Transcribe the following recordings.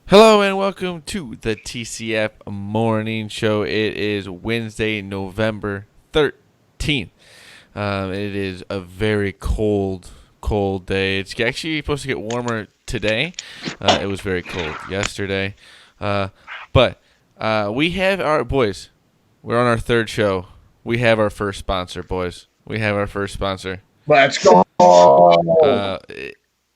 Hello and welcome to the TCF Morning Show. It is Wednesday, November 13th. It is a very cold day. It's actually supposed to get warmer today. It was very cold yesterday. But we have our boys. We're on our third show. We have our first sponsor, boys. We have our first sponsor. Let's go. Uh,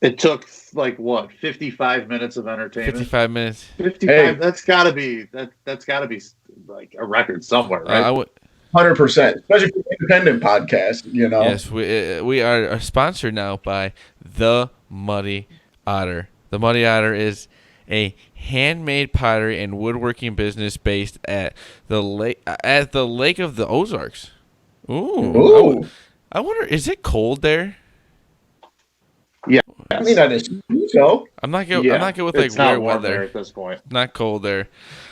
It took like what, 55 minutes of entertainment? 55 minutes. 55. Hey. That's gotta be like a record somewhere, right? 100%, especially for an independent podcast, you know. Yes, we are sponsored now by the Muddy Otter. The Muddy Otter is a handmade pottery and woodworking business based at the lake of the Ozarks. Ooh. I wonder, is it cold there? Yeah. I mean, I just so. I'm not good with like It's not weird warm weather. there at this point. Not cold there.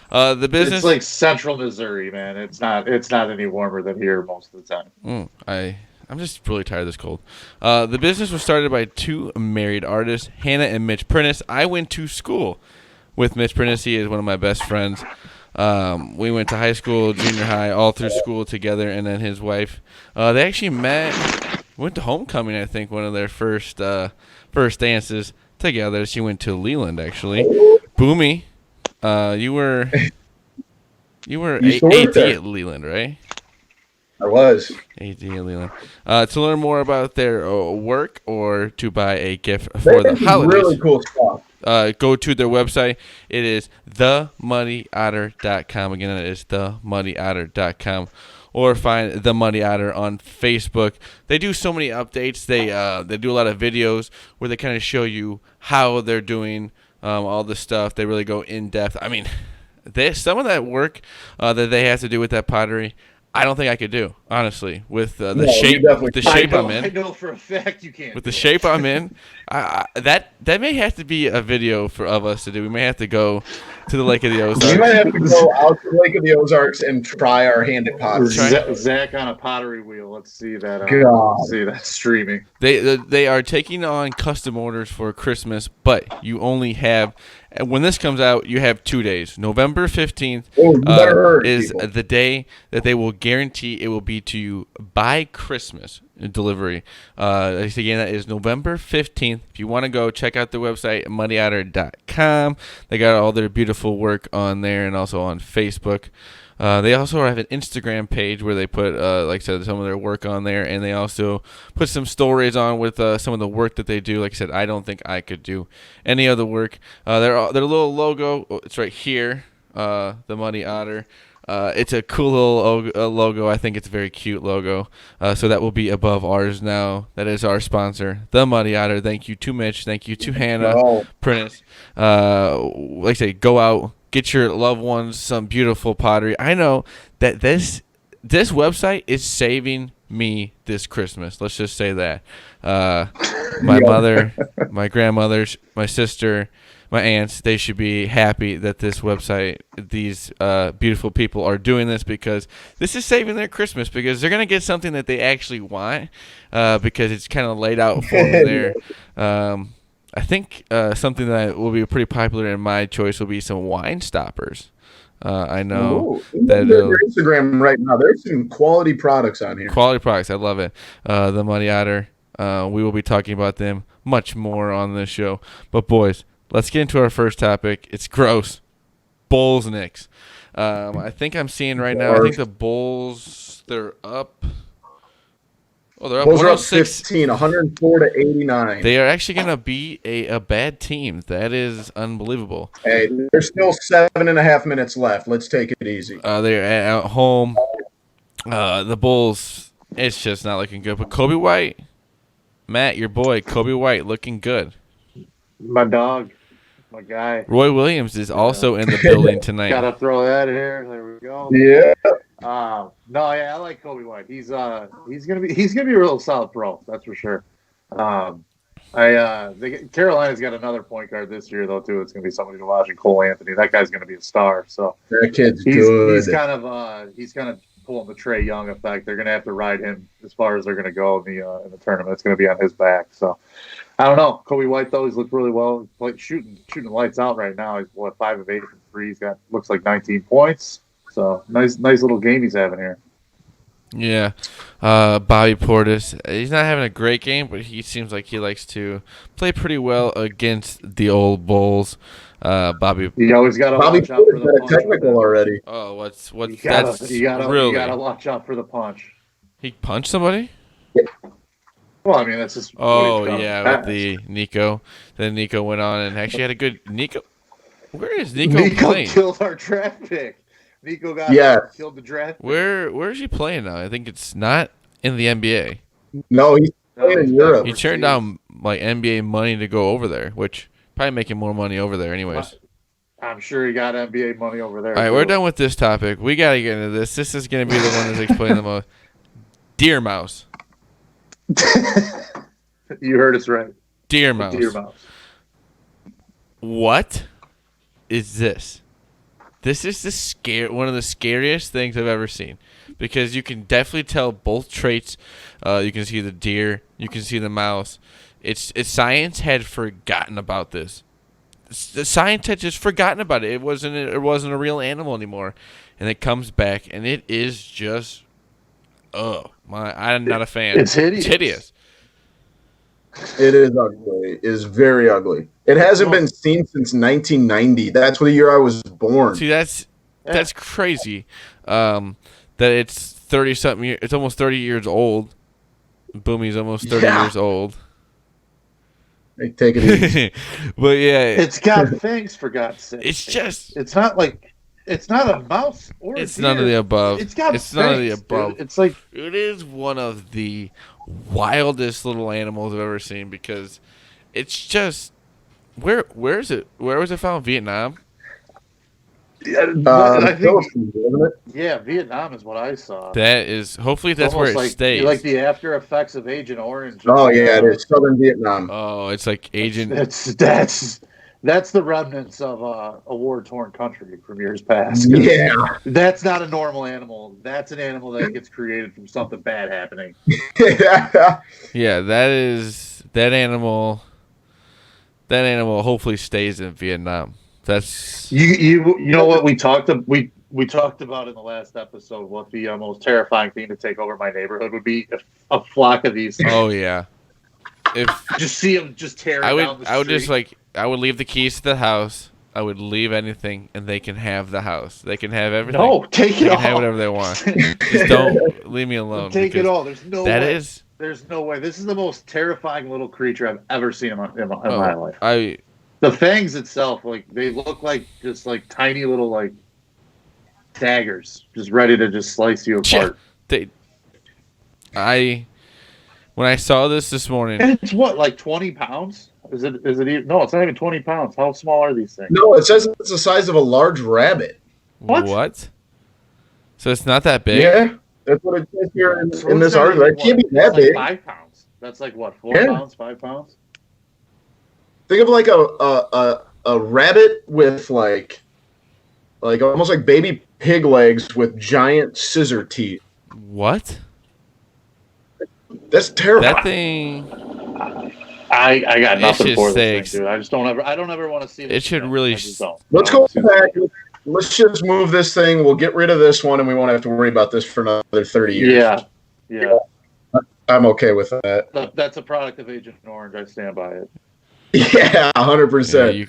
The business. It's like central Missouri, man. It's not any warmer than here most of the time. I'm just really tired of this cold. The business was started by two married artists, Hannah and Mitch Prentice. I went to school with Mitch Prentice. He is one of my best friends. We went to high school, junior high, all through school together, and then his wife. They actually went to homecoming, I think, one of their first dances together. She went to Leland, actually. Boomy, you were AD at Leland, right? I was. AD at Leland. To learn more about their work or to buy a gift for the holidays. Really cool stuff. Go to their website. It is themuddyotter.com. Again, it is themuddyotter.com. Or find The Muddy Otter on Facebook. They do so many updates. They do a lot of videos where they kind of show you how they're doing all the stuff. They really go in depth. I mean, some of that work that they have to do with that pottery, I don't think I could do, honestly, with the shape I'm in. I know for a fact you can't. With the shape I'm in, that may have to be a video of us to do. We may have to go to the Lake of the Ozarks. We might have to go out to the Lake of the Ozarks and try our hand at pottery. Zach on a pottery wheel. Let's see that. God. See that streaming. They are taking on custom orders for Christmas, but you only have. When this comes out, you have 2 days. November 15th is people. the day that they will guarantee it will be to you by Christmas delivery. Again, that is November 15th. If you want to go, check out their website, muddyotter.com. They got all their beautiful work on there and also on Facebook. They also have an Instagram page where they put, like I said, some of their work on there, and they also put some stories on with some of the work that they do. Like I said, I don't think I could do any other work. Their little logo, it's right here, the Muddy Otter. It's a cool little logo. I think it's a very cute logo. So that will be above ours now. That is our sponsor, the Muddy Otter. Thank you to Mitch. Thank you to Hannah Prentice. Like I say, go out. Get your loved ones some beautiful pottery. I know that this website is saving me this Christmas. Let's just say that. My mother, my grandmothers, my sister, my aunts, they should be happy that this website, these beautiful people are doing this, because this is saving their Christmas, because they're going to get something that they actually want, because it's kind of laid out for them there. I think something that will be pretty popular in my choice will be some wine stoppers. I know that their Instagram right now. There's some quality products on here. Quality products, I love it. The Muddy Otter. We will be talking about them much more on this show. But boys, let's get into our first topic. It's gross. Bulls Knicks. I think I'm seeing right now. I think the Bulls, they're up. Oh, they're up. Bulls are up 15, 104 to 89. They are actually going to beat a bad team. That is unbelievable. Hey, there's still 7.5 minutes left. Let's take it easy. They're at home. The Bulls, it's just not looking good. But Kobe White, Matt, your boy, Kobe White, looking good. My dog, my guy. Roy Williams is also in the building tonight. Gotta throw that in here. There we go. Yeah. I like Kobe White. He's gonna be a real solid pro. That's for sure. Carolina's got another point guard this year though too. It's gonna be somebody to watch. And Cole Anthony. That guy's gonna be a star. So that kid's good. He's kind of pulling the Trae Young effect. They're gonna have to ride him as far as they're gonna go in the tournament. It's gonna be on his back. So I don't know. Kobe White though, he's looked really well. Like shooting lights out right now. He's 5 of 8 from three. He's got looks like 19 points. So nice little game he's having here. Yeah. Bobby Portis, he's not having a great game, but he seems like he likes to play pretty well against the old Bulls. Bobby. You always got to watch out for the got a punch. technical already. Oh, what's You that's really? you gotta watch out for the punch. He punched somebody? Well, I mean that's just. Oh yeah, with the Nico. Then Nico went on and actually had a good Nico. Where is Nico playing? Killed our draft pick. Nico killed the draft pick. Where is he playing now? I think it's not in the NBA. No, he's playing in Europe. He turned down like NBA money to go over there, which probably making more money over there anyways. I'm sure he got NBA money over there. All right, we're done with this topic. We got to get into this. This is going to be the one that's explaining the most. Deer mouse. You heard us right. Deer mouse. Deer mouse. What is this? This is one of the scariest things I've ever seen, because you can definitely tell both traits. You can see the deer, you can see the mouse. It's science had forgotten about this. The science had just forgotten about it. It wasn't a real animal anymore, and it comes back, and it is just I'm not a fan. It's hideous. It's hideous. It is ugly. It is very ugly. It hasn't been seen since 1990. That's the year I was born. See, that's crazy. That it's 30-something years. It's almost 30 years old. Boomy's almost 30 years old. Hey, take it easy. But yeah, it's got fangs for God's sake. It's not a mouse or it's a deer. none of the above. It's got fangs, none of the above. Dude. It's like it is one of the wildest little animals I've ever seen, because it's just where is it? Where was it found? Vietnam? I think, isn't it? yeah, Vietnam is what I saw. That is hopefully that's where it stays. Like the after effects of Agent Orange. Oh yeah, it is Southern Vietnam. Oh, it's like Agent. That's the remnants of a war-torn country from years past. Yeah, that's not a normal animal. That's an animal that gets created from something bad happening. Yeah, that animal. That animal hopefully stays in Vietnam. That's you know what we talked about in the last episode. What the most terrifying thing to take over my neighborhood would be a flock of these. Oh yeah, if just see them just tearing down the street. I would just I would leave the keys to the house. I would leave anything, and they can have the house. They can have everything. No, take it all. They can have whatever they want. Just don't leave me alone. Take it all. There's no way. There's no way. This is the most terrifying little creature I've ever seen in my life. The fangs itself, like they look like just like tiny little like daggers, just ready to just slice you apart. When I saw this morning, and it's what, like 20 pounds? Is it even, no, it's not even 20 pounds. How small are these things? No, it says it's the size of a large rabbit. What? So it's not that big? Yeah, that's what it says here in this article. It can't be that big. 5 pounds. That's like what, 4 pounds, 5 pounds? Think of like a rabbit with like almost like baby pig legs with giant scissor teeth. What? That's terrible. That thing. I got nothing for this thing, dude. I don't ever want to see this. It should really. Let's go back. Let's just move this thing. We'll get rid of this one, and we won't have to worry about this for another 30 years. Yeah. I'm okay with that. That's a product of Agent Orange. I stand by it. Yeah, 100%.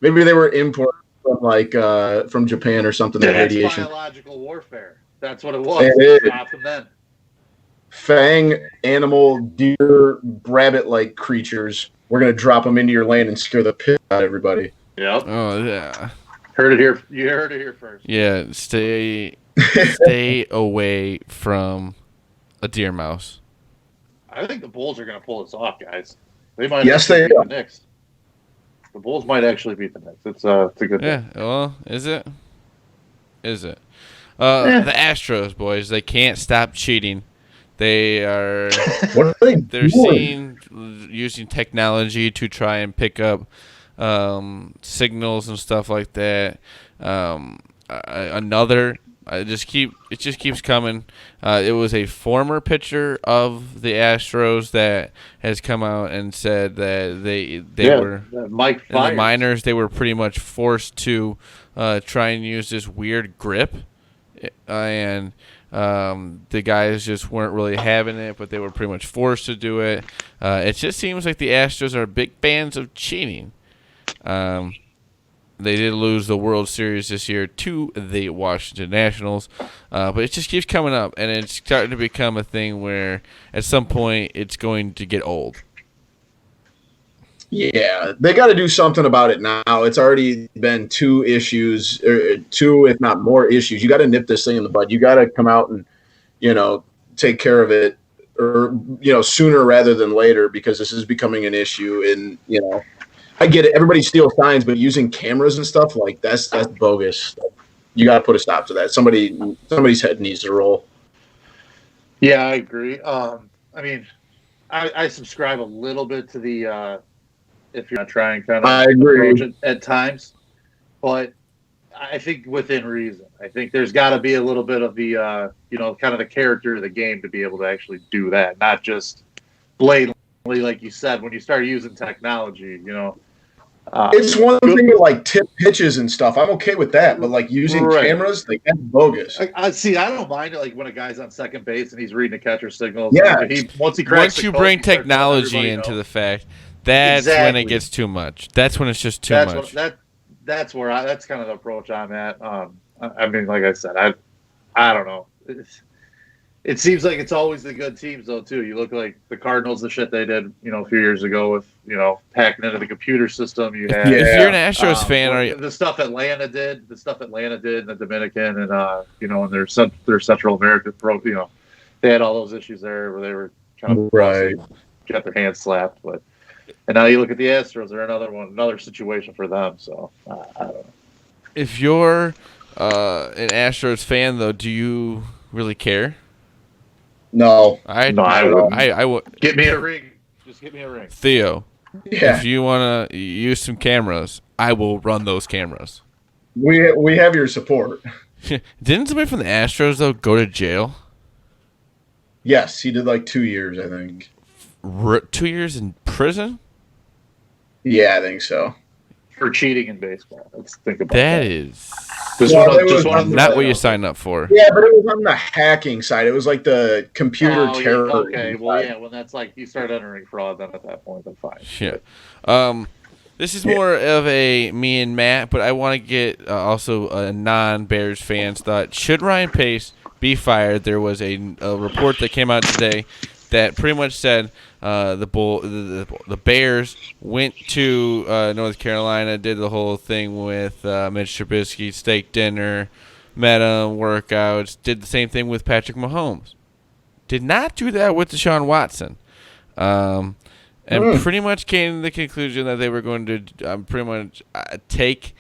Maybe they were imported from from Japan or something. Yeah, that radiation. Biological warfare. That's what it was. Stop them then. Fang, animal, deer, rabbit-like creatures. We're gonna drop them into your lane and scare the piss out of everybody. Yep. Oh yeah. Heard it here. You heard it here first. Yeah. Stay away from a deer mouse. I think the Bulls are gonna pull this off, guys. They might. Yes, they are. The Knicks. The Bulls might actually beat the Knicks. It's a good thing. Yeah. Well, is it? The Astros, boys, they can't stop cheating. They are. What are they They're doing? using technology to try and pick up signals and stuff like that. Another It just keeps coming. It was a former pitcher of the Astros that has come out and said that they were Mike in the minors. They were pretty much forced to try and use this weird grip, and the guys just weren't really having it, but they were pretty much forced to do it. It just seems like the Astros are big fans of cheating. They did lose the World Series this year to the Washington Nationals, but it just keeps coming up, and it's starting to become a thing where at some point it's going to get old. Yeah, they got to do something about it now. It's already been 2 issues, or 2, if not more issues. You got to nip this thing in the bud. You got to come out and, take care of it, or, sooner rather than later, because this is becoming an issue. And, I get it. Everybody steals signs, but using cameras and stuff, like, that's bogus. You got to put a stop to that. Somebody's head needs to roll. Yeah, I agree. I mean, I subscribe a little bit to the if you're not trying kind of approach it at times, but I think within reason. I think there's got to be a little bit of the kind of the character of the game to be able to actually do that, not just blatantly, like you said, when you start using technology. It's one thing to like tip pitches and stuff. I'm okay with that, but like using cameras, like that's bogus. I don't mind it. Like when a guy's on second base and he's reading a catcher signals. Yeah. Once you bring technology into the fact, that's when it gets too much. That's when it's just too much. That's kind of the approach I'm at. I mean, like I said, I don't know. It seems like it's always the good teams, though, too. You look like the Cardinals, the shit they did, a few years ago with, hacking into the computer system. You had, If you're an Astros fan, are you? The stuff Atlanta did in the Dominican and, and their Central America, they had all those issues there where they were kind of got their hands slapped. And now you look at the Astros, they're another situation for them. So, I don't know. If you're an Astros fan, though, do you really care? No. I would. Get me a ring. Just get me a ring. Theo, if you want to use some cameras, I will run those cameras. We have your support. Didn't somebody from the Astros, though, go to jail? Yes, he did like 2 years, I think. 2 years in prison? Yeah, I think so. For cheating in baseball. Let's think about that. That is not what you signed up for. Yeah, but it was on the hacking side. It was like the computer terror. Okay, well, yeah, when that's like you start entering fraud, then at that point, then fine. Yeah. This is more of a me and Matt, but I want to get also a non-Bears fans thought. Should Ryan Pace be fired? There was a report that came out today that pretty much said the Bears went to North Carolina, did the whole thing with Mitch Trubisky, steak dinner, met him, workouts, did the same thing with Patrick Mahomes. Did not do that with Deshaun Watson. And pretty much came to the conclusion that they were going to pretty much take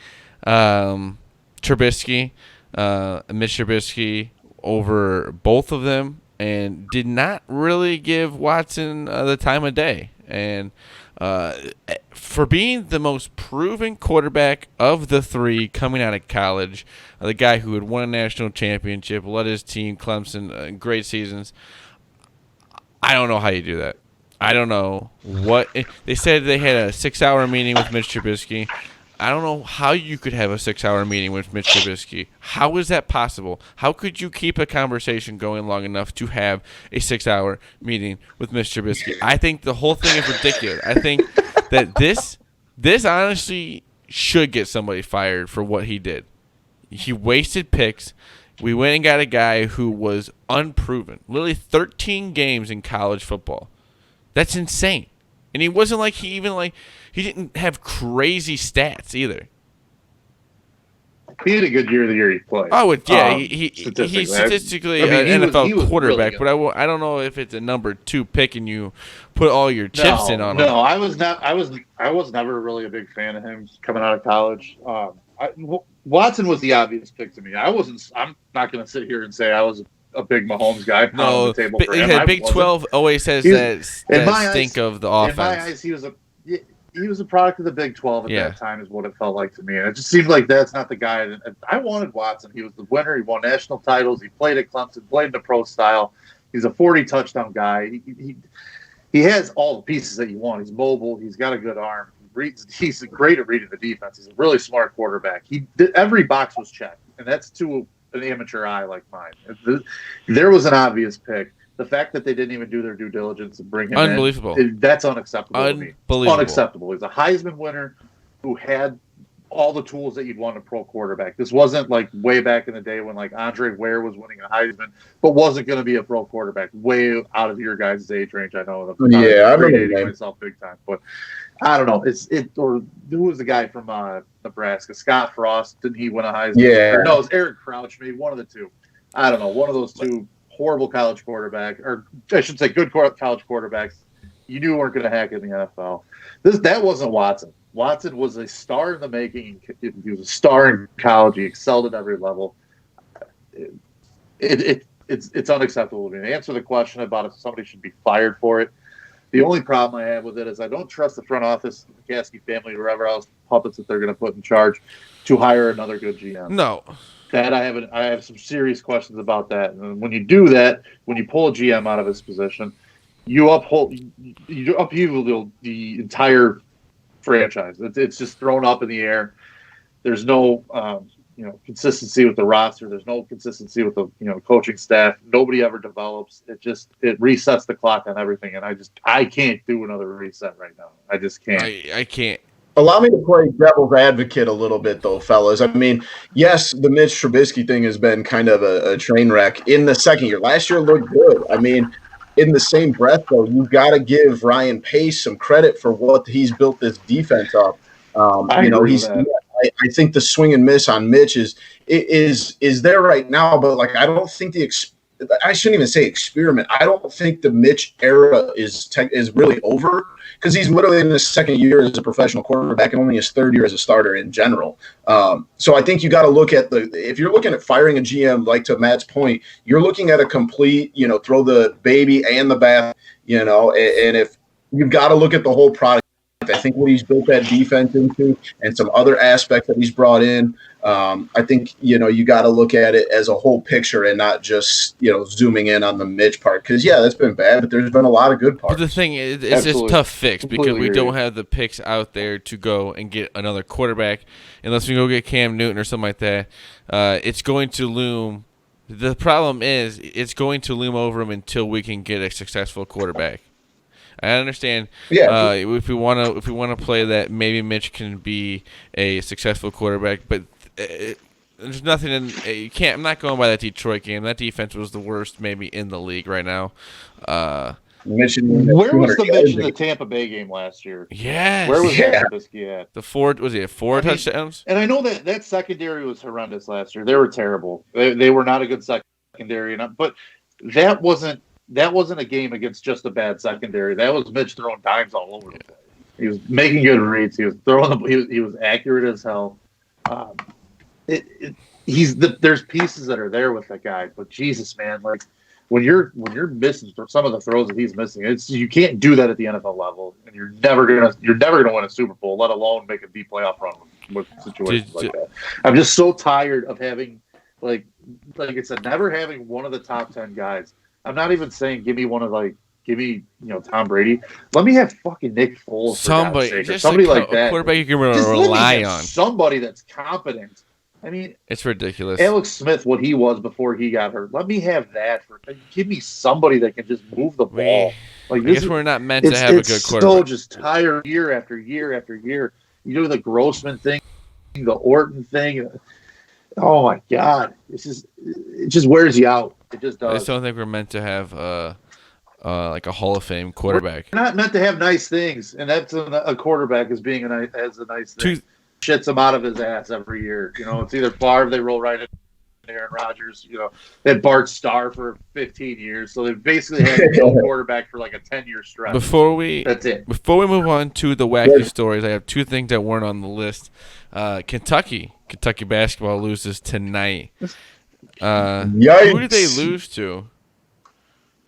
Trubisky, Mitch Trubisky, over both of them, and did not really give Watson the time of day. And for being the most proven quarterback of the three coming out of college, the guy who had won a national championship, led his team, Clemson, great seasons, I don't know how you do that. I don't know what they said. They had a 6-hour meeting with Mitch Trubisky. I don't know how you could have a 6-hour meeting with Mitch Trubisky. How is that possible? How could you keep a conversation going long enough to have a 6-hour meeting with Mitch Trubisky? I think the whole thing is ridiculous. I think that this honestly should get somebody fired for what he did. He wasted picks. We went and got a guy who was unproven. Literally 13 games in college football. That's insane. And he wasn't like he didn't have crazy stats either. He had a good year the year he played. Oh, yeah. He's statistically an NFL quarterback, really, but I don't know if it's a number 2 pick and you put all your chips in on him. No, I was never really a big fan of him coming out of college. Watson was the obvious pick to me. I'm not going to sit here and say I was a big Mahomes guy. No, the table for him. Big 12 always has that stink of the offense. In my eyes, he was he was a product of the Big 12 at that time, is what it felt like to me. And it just seemed like that's not the guy. I wanted Watson. He was the winner. He won national titles. He played at Clemson, played in the pro style. He's a 40 touchdown guy. He has all the pieces that you want. He's mobile. He's got a good arm. He's great at reading the defense. He's a really smart quarterback. Every box was checked, and that's to an amateur eye like mine. There was an obvious pick. The fact that they didn't even do their due diligence and bring him in, that's unacceptable to me. Unacceptable. He's a Heisman winner who had all the tools that you'd want in a pro quarterback. This wasn't like way back in the day when like Andre Ware was winning a Heisman, but wasn't going to be a pro quarterback. Way out of your guys' age range. I know. I'm predating myself big time, but I don't know. Or who was the guy from Nebraska? Scott Frost. Didn't he win a Heisman? Yeah. No, it was Eric Crouch. Maybe one of the two. I don't know. One of those two horrible college quarterbacks, or I should say good college quarterbacks. You knew weren't going to hack in the NFL. That wasn't Watson. Watson was a star in the making. He was a star in college. He excelled at every level. It's unacceptable to me. To answer the question about if somebody should be fired for it, the only problem I have with it is I don't trust the front office, the Caskey family, or whoever else puppets that they're going to put in charge to hire another good GM. No. That I have some serious questions about that. And when you do that, when you pull a GM out of his position, you upheaval the entire franchise. It's just thrown up in the air. There's no consistency with the roster. There's no consistency with the coaching staff. Nobody ever develops. It resets the clock on everything. And I can't do another reset right now. I just can't. I can't. Allow me to play devil's advocate a little bit, though, fellas. I mean, yes, the Mitch Trubisky thing has been kind of a train wreck in the second year. Last year looked good. I mean, in the same breath, though, you've got to give Ryan Pace some credit for what he's built this defense up. I think the swing and miss on Mitch is there right now, but like I don't think I shouldn't even say experiment. I don't think the Mitch era is really over because he's literally in his second year as a professional quarterback and only his third year as a starter in general. So I think you got to look at if you're looking at firing a GM, like to Matt's point, you're looking at a complete, throw the baby and the bath, and if you've got to look at the whole product. I think what he's built that defense into and some other aspects that he's brought in, I think, you got to look at it as a whole picture and not just, zooming in on the Mitch part. Because, that's been bad, but there's been a lot of good parts. But the thing is, it's just tough fix because we don't have the picks out there to go and get another quarterback unless we go get Cam Newton or something like that. It's going to loom. The problem is it's going to loom over him until we can get a successful quarterback. I understand. Yeah. If we want to play that, maybe Mitch can be a successful quarterback, but there's nothing in. You can't. I'm not going by that Detroit game. That defense was the worst, maybe in the league right now. Where was the Mitch in the Tampa Bay game last year? Yes. Where was Trubisky at? Four touchdowns? And I know that secondary was horrendous last year. They were terrible. They were not a good secondary, but that wasn't a game against just a bad secondary. That was Mitch throwing dimes all over the place. He was making good reads. He was throwing he was accurate as hell. There's pieces that are there with that guy, but Jesus, man, like when you're missing some of the throws that he's missing, you can't do that at the NFL level, and you're never gonna win a Super Bowl, let alone make a deep playoff run with situations like that. I'm just so tired of having like I said, never having one of the top 10 guys. I'm not even saying give me Tom Brady. Let me have fucking Nick Foles. Somebody like that. Quarterback you can rely on. Somebody that's competent. I mean, it's ridiculous. Alex Smith, what he was before he got hurt. Let me have that. Give me somebody that can just move the ball. I guess we're not meant to have a good quarterback. Still just tired year after year after year. You do the Grossman thing, the Orton thing. Oh my God! It just wears you out. It just does. I just don't think we're meant to have like a Hall of Fame quarterback. We're not meant to have nice things, and that's a quarterback as being has a nice thing. Shits him out of his ass every year. It's either Favre, they roll right in Aaron Rodgers. They had Bart Starr for 15 years, so they basically had no quarterback for like a 10-year stretch. That's it. Before we move on to the wacky stories, I have two things that weren't on the list. Kentucky basketball loses tonight. Who did they lose to?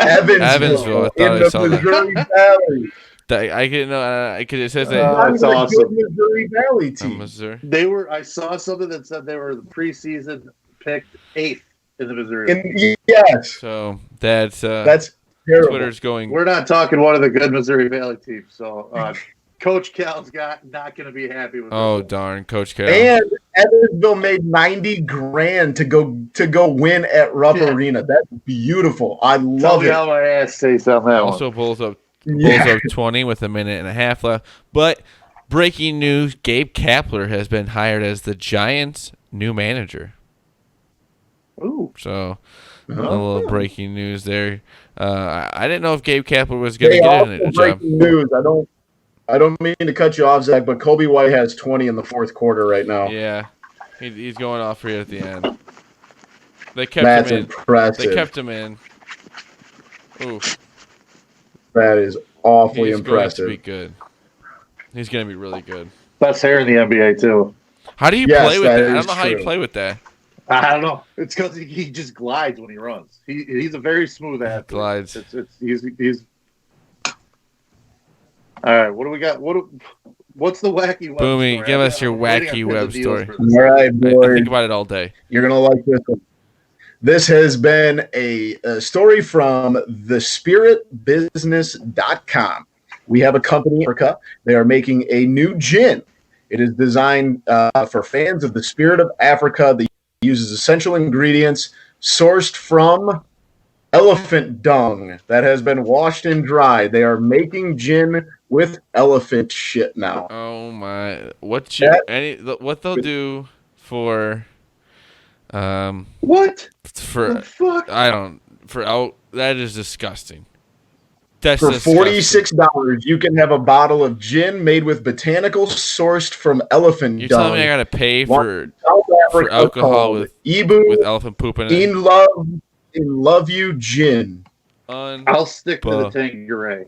Evansville. I thought I saw that. I can know because it says that That's awesome. Missouri Valley team. Missouri. They were. I saw something that said they were the preseason picked 8th in the Missouri. Yes. So that's terrible. Twitter's going. We're not talking one of the good Missouri Valley teams. So Coach Cal's not going to be happy with. Oh darn, Coach Cal. And Evansville made $90,000 to go win at Rupp Arena. That's beautiful. I love it. Tell me how my ass tastes on that also one. Bulls up 20 with a minute and a half left. But breaking news: Gabe Kapler has been hired as the Giants' new manager. Ooh. So a little breaking news there. I didn't know if Gabe Kapler was going to get in a job. Breaking news. I don't mean to cut you off, Zach, but Kobe White has 20 in the fourth quarter right now. Yeah, he's going off here at the end. They kept That's him in. Impressive. They kept him in. Ooh, that is awfully impressive. He's going to be good. He's going to be really good. Best hair in the NBA too. How do you play with that? I don't know how you play with that. I don't know. It's because he just glides when he runs. He's a very smooth athlete. Glides. He's. All right, what do we got? What's the wacky web Boomy, story? give us your wacky web story. All right, boy. I think about it all day. You're going to like this one. This has been a story from thespiritbusiness.com. We have a company in Africa. They are making a new gin. It is designed for fans of the spirit of Africa. That uses essential ingredients sourced from elephant dung that has been washed and dried. They are making gin with elephant shit now. Oh my! What they'll do for what for the fuck? That is disgusting. That's for disgusting. $46, you can have a bottle of gin made with botanicals sourced from elephant You're dung. telling me I gotta pay for alcohol with elephant poop in it? In love you gin. I'll stick to the Tanqueray.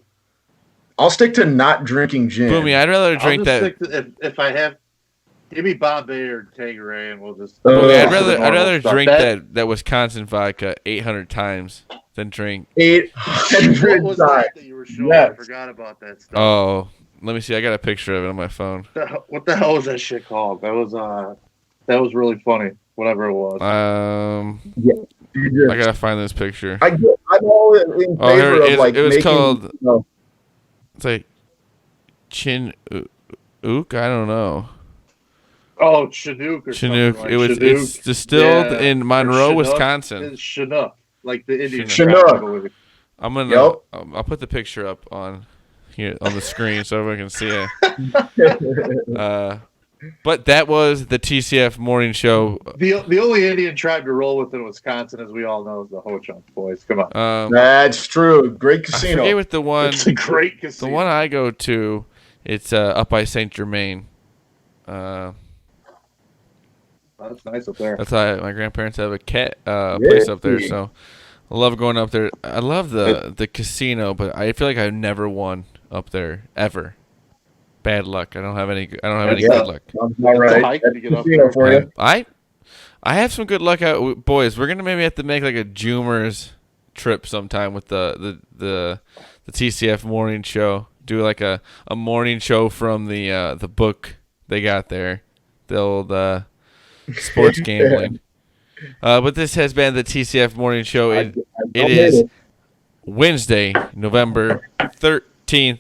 I'll stick to not drinking gin. Boomy, I'd rather drink that. If I have, give me Bombay or Tanqueray, and we'll just. Boomy, I'd rather drink that Wisconsin vodka 800 times than drink 800 What was times. that you were showing? Yes. I forgot about that stuff. Oh, let me see. I got a picture of it on my phone. What the hell was that shit called? That was really funny. Whatever it was. I gotta find this picture. I'm all in favor of like it was making, called. It's like Chin Ook. I don't know. Oh, Chinook or Chinook. Something like It's distilled in Monroe, Wisconsin. It's Chinook, like the Indian. Chinook. I'm gonna. I'll put the picture up on here on the screen so everyone can see it. But that was the TCF morning show. The only Indian tribe to roll with in Wisconsin, as we all know, is the Ho-Chunk boys. Come on. That's true. Great casino. I forget what the one. It's a great casino. The one I go to, it's up by Saint Germain. That's nice up there. That's why my grandparents have a place up there, so I love going up there. I love the casino, but I feel like I've never won up there ever. Bad luck. I don't have any good luck. All right. For you. I have some good luck out, boys. We're gonna maybe have to make like a Joomers trip sometime with the TCF morning show. Do like a morning show from the book they got there, the old sports gambling. But this has been the TCF morning show. It is Wednesday, November 13th.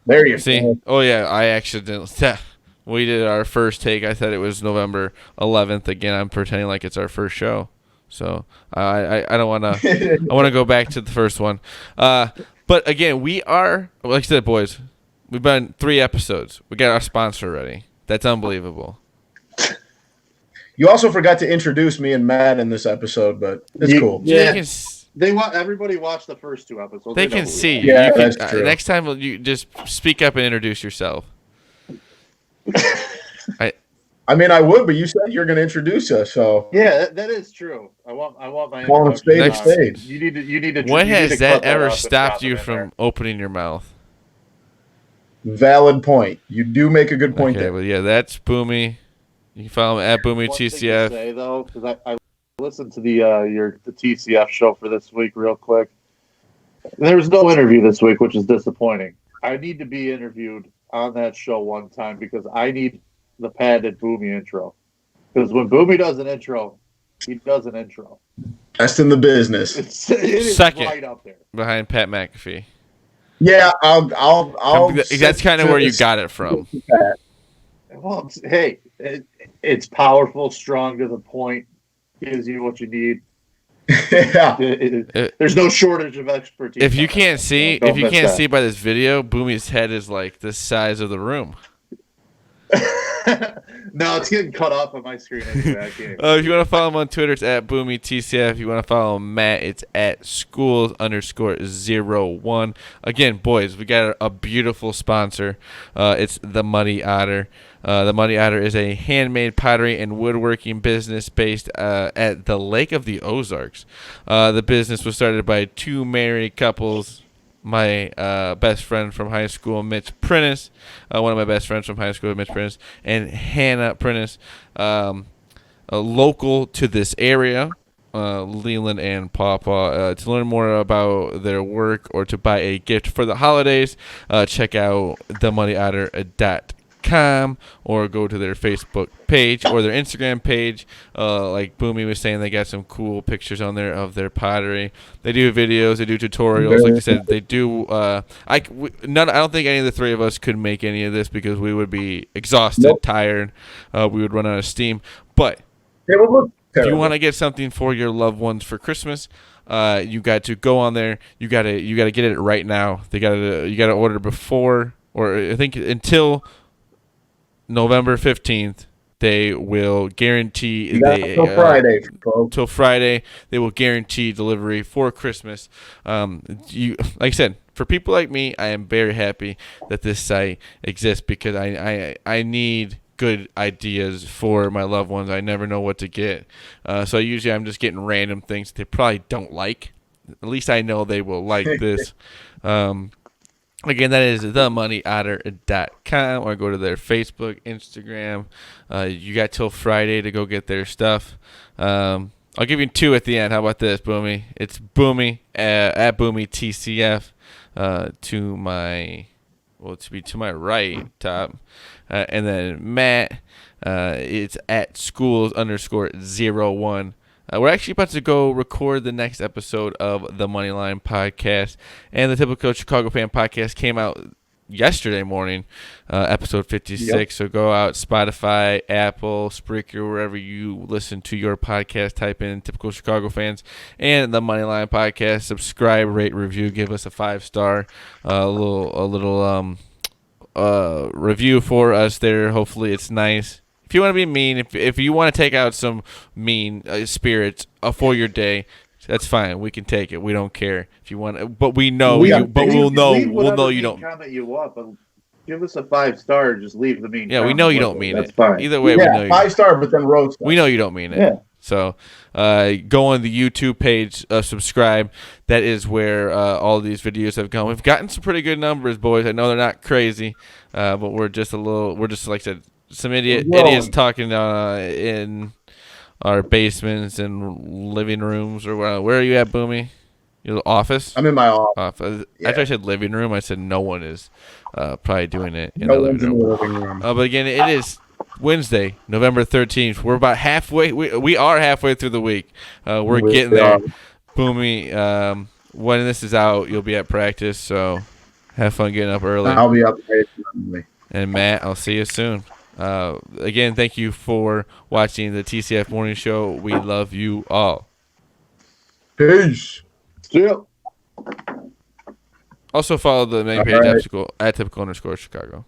There you see. go. Oh yeah, I accidentally. We did our first take. I said it was November 11th. Again, I'm pretending like it's our first show. So I don't want to. I want to go back to the first one. But again, we are, like I said, boys. We've been 3 episodes. We got our sponsor ready. That's unbelievable. You also forgot to introduce me and Matt in this episode, but it's cool. Yeah. Everybody watched the first 2 episodes. They can see. Yeah, that's true. Next time, you just speak up and introduce yourself. I mean, I would, but you said you're going to introduce us, so yeah, that is true. I want my stage. You need to. When has that ever stopped you from opening your mouth? Valid point. You do make a good point there. Well, yeah, that's Boomy. You can follow him at Boomy TCF. Say though, because I listened to the TCF show for this week real quick, There's no interview this week, which is disappointing. I need to be interviewed on that show one time because I need the padded Boomy intro. Because when Boomy does an intro, he does an intro. Best in the business. It is second right up there behind Pat McAfee. Yeah, I'll That's kind of where you got it from. Well, hey, it's powerful, strong to the point, gives you what you need. Yeah. There's no shortage of expertise. If you can't see by this video, Boomy's head is like the size of the room. No, it's getting cut off on my screen anyway. If you want to follow him on Twitter, it's at BoomyTCF. If you want to follow Matt, it's at schools_01. Again, boys, we got a beautiful sponsor. It's the Muddy Otter. The Muddy Otter is a handmade pottery and woodworking business based at the Lake of the Ozarks. The business was started by two married couples. My best friend from high school, Mitch Prentice, one of my best friends from high school, Mitch Prentice, and Hannah Prentice, local to this area, Leland and Pawpaw. To learn more about their work or to buy a gift for the holidays, check out themoneyotter.com or go to their Facebook page or their Instagram page. Like Boomy was saying, they got some cool pictures on there of their pottery. They do videos, they do tutorials. Like I said, they do. I don't think any of the three of us could make any of this because we would be exhausted, tired. We would run out of steam. But it would look if you want to get something for your loved ones for Christmas, you got to go on there. You got to get it right now. You got to order before, or I think until November 15th, they will guarantee till Friday, folks. Till Friday, they will guarantee delivery for Christmas. Like I said, for people like me, I am very happy that this site exists because I need good ideas for my loved ones. I never know what to get, so usually I'm just getting random things they probably don't like. At least I know they will like this. Again, that is themoneyotter.com, or go to their Facebook, Instagram. You got till Friday to go get their stuff. I'll give you 2 at the end. How about this, Boomy? It's Boomy at BoomyTCF to my right top, and then Matt. It's at schools_01. We're actually about to go record the next episode of the Moneyline podcast, and the Typical Chicago Fan podcast came out yesterday morning, episode 56. Yep. So go out, Spotify, Apple, Spreaker, wherever you listen to your podcast. Type in Typical Chicago Fans and the Moneyline podcast. Subscribe, rate, review, give us a 5-star, a little review for us there. Hopefully, it's nice. If you want to be mean, if you want to take out some mean spirits for your day, that's fine. We can take it. We don't care if you want. But we'll know you don't. Comment you want, but give us a 5-star. Just leave the mean. Yeah, we know you don't mean it. That's fine. Either way, we know 5-star, but then roast. We know you don't mean it. Yeah. So go on the YouTube page, subscribe. That is where all these videos have gone. We've gotten some pretty good numbers, boys. I know they're not crazy, but we're just like I said. Some idiots talking in our basements and living rooms or where are you at, Boomy? Your office? I'm in my office. Yeah. After I said living room, I said no one is probably doing it in the living room. But again, it is Wednesday, November 13th. We're about halfway. We are halfway through the week. We're getting there. Boomy, when this is out, you'll be at practice, so have fun getting up early. I'll be up early. And Matt, I'll see you soon. Again, thank you for watching the TCF Morning Show. We love you all. Peace. See ya. Also follow the main page at typical_Chicago.